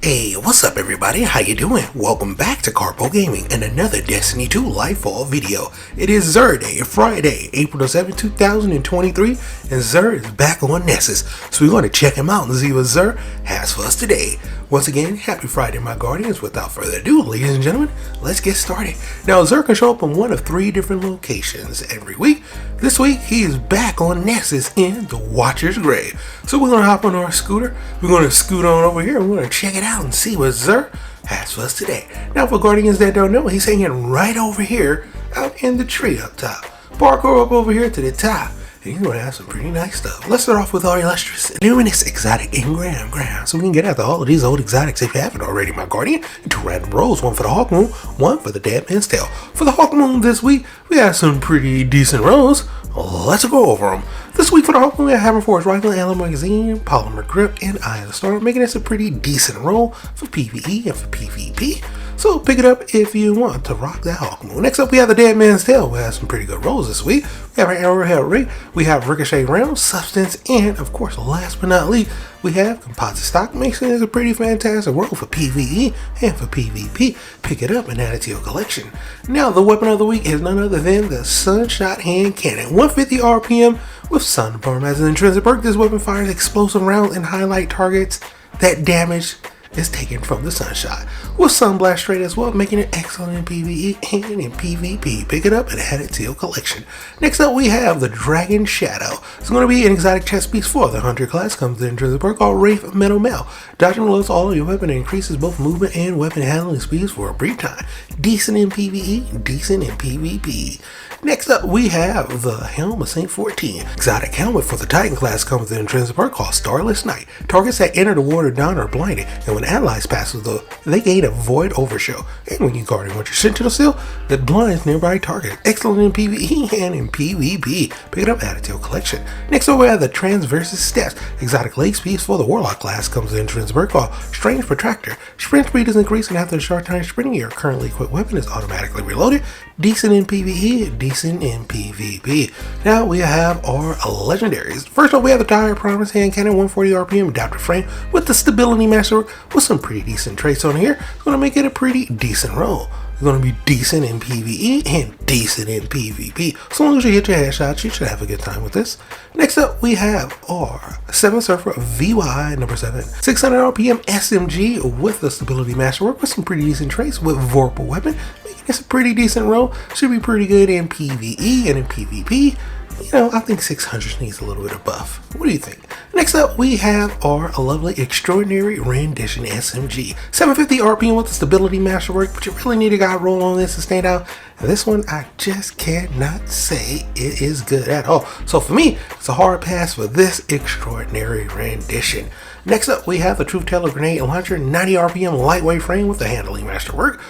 Hey, what's up everybody? How you doing? Welcome back to Karpo Gaming and another Destiny 2 Lightfall video. It is Xur Day, Friday, April 7, 2023, and Xur is back on Nessus. So we're going to check him out and see what Xur has for us today. Once again, happy Friday, my Guardians. Without further ado, ladies and gentlemen, let's get started. Now, Xur can show up in one of three different locations every week. This week, he is back on Nessus in the Watcher's Grave. So we're going to hop on our scooter, we're going to scoot on over here, and we're going to check it out and see what Xur has for us today. Now, for Guardians that don't know, he's hanging right over here out in the tree up top. Parkour up over here to the top. And you're going to have some pretty nice stuff. Let's start off with our illustrious, luminous, exotic engram. So we can get after all of these old exotics if you haven't already, my Guardian. 2 random rolls, 1 for the Hawk Moon, 1 for the Dead Man's Tail. For the Hawk Moon this week, we have some pretty decent rolls. Let's go over them. This week for the Hawk Moon, we have Hammer Force Rifle, Ammo Magazine, Polymer Grip, and Eye of the Storm, making this a pretty decent roll for PvE and for PvP. So pick it up if you want to rock that Hawk Moon. Next up, we have the Dead Man's Tail. We have some pretty good rolls this week. We have an Arrowhead Rig, we have Ricochet Round, Substance, and of course, last but not least, we have Composite Stock. Makes it a pretty fantastic roll for PvE and for PvP. Pick it up and add it to your collection. Now, the weapon of the week is none other than the Sunshot Hand Cannon. 150 RPM with Sunburn as an intrinsic perk. This weapon fires explosive rounds and highlight targets that damage is taken from the Sunshot, with Sunblast straight as well, making it excellent in PvE and in PvP. Pick it up and add it to your collection. Next up, we have the Dragon Shadow. It's going to be an exotic chest piece for the Hunter class. Comes with an intrinsic perk called Wraith Metal Mail. Dodging loads all of your weapon and increases both movement and weapon handling speeds for a brief time. Decent in PvE, decent in PvP. Next up, we have the Helm of St. 14. Exotic helmet for the Titan class comes with an intrinsic perk called Starless Night. Targets that enter the water down are blinded, and when allies pass through, they gain a void overshow. And when you guard once you're sent to the seal, that blinds nearby targets. Excellent in PvE and in PvP. Pick it up, add it to your collection. Next up, we have the Transversus Steps. Exotic leg speeds for the Warlock class comes with an intrinsic perk called Strange Protractor. Sprint speed is increased, and after a short time sprinting, your currently equipped weapon is automatically reloaded. Decent in PvE, decent in PvP. Now we have our legendaries. First up, we have the Dire Promise Hand Cannon, 140 RPM adaptive frame with the Stability Masterwork with some pretty decent traits on here. It's going to make it a pretty decent roll. It's going to be decent in PvE and decent in PvP. So long as you hit your headshots, you should have a good time with this. Next up, we have our 7 Surfer VY number 7. 600 RPM SMG with the Stability Masterwork with some pretty decent traits with Vorpal Weapon. Making this a pretty decent roll. Should be pretty good in PvE and in PvP. You know, I think 600 needs a little bit of buff. What do you think? Next up, we have our lovely Extraordinary Rendition SMG. 750 RPM with the Stability Masterwork, but you really need a guy roll on this to stand out. And this one, I just cannot say it is good at all. So for me, it's a hard pass for this Extraordinary Rendition. Next up, we have the Truth Teller Grenade Launcher, 90 RPM lightweight frame with the Handling Masterwork.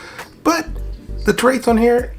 But the traits on here,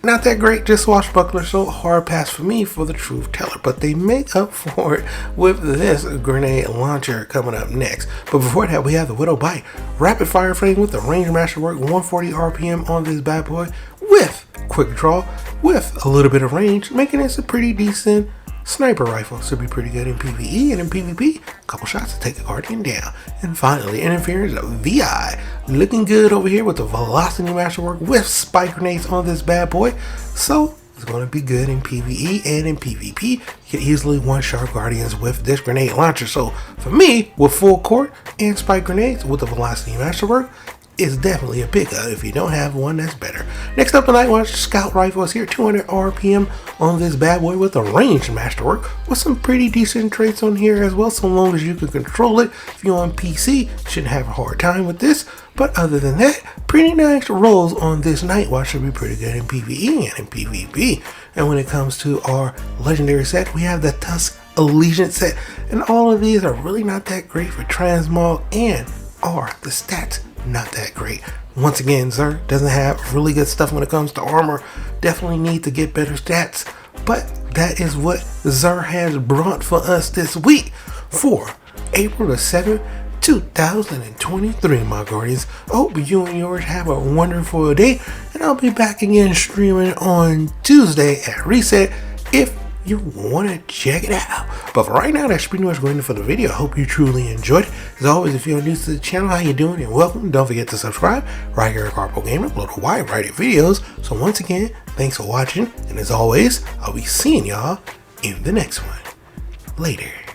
not that great, just swashbuckler, so hard pass for me for the Truth Teller. But they make up for it with this grenade launcher coming up next. But before that, we have the Widow Bite. Rapid fire frame with the Range Masterwork, 140 RPM on this bad boy with quick draw, with a little bit of range, making this a pretty decent sniper rifle. Should be pretty good in PvE and in PvP. A couple shots to take a Guardian down. And finally, Interference VI. Looking good over here with the Velocity Masterwork with spike grenades on this bad boy. So it's going to be good in PvE and in PvP. You can easily one-shot Guardians with this grenade launcher. So for me, with full court and spike grenades with the Velocity Masterwork, is definitely a pickup. If you don't have one, that's better. Next up, the Nightwatch Scout Rifle is here, 200 RPM on this bad boy with a Range Masterwork with some pretty decent traits on here as well, so long as you can control it. If you're on PC, you shouldn't have a hard time with this. But other than that, pretty nice rolls on this Nightwatch. Should be pretty good in PvE and in PvP. And when it comes to our legendary set, we have the Tusk Allegiance set, and all of these are really not that great for transmog, and are the stats not that great. Once again, Xur doesn't have really good stuff when it comes to armor. Definitely need to get better stats. But that is what Xur has brought for us this week for April the 7th, 2023, my Guardians. Hope you and yours have a wonderful day. And I'll be back again streaming on Tuesday at Reset if you want to check it out. But for right now, that's pretty much going for the video. I hope you truly enjoyed it. As always, if you're new to the channel, how you doing and welcome. Don't forget to subscribe right here at Karpo Gaming. Upload a wide variety of videos. So once again, thanks for watching. And as always, I'll be seeing y'all in the next one. Later.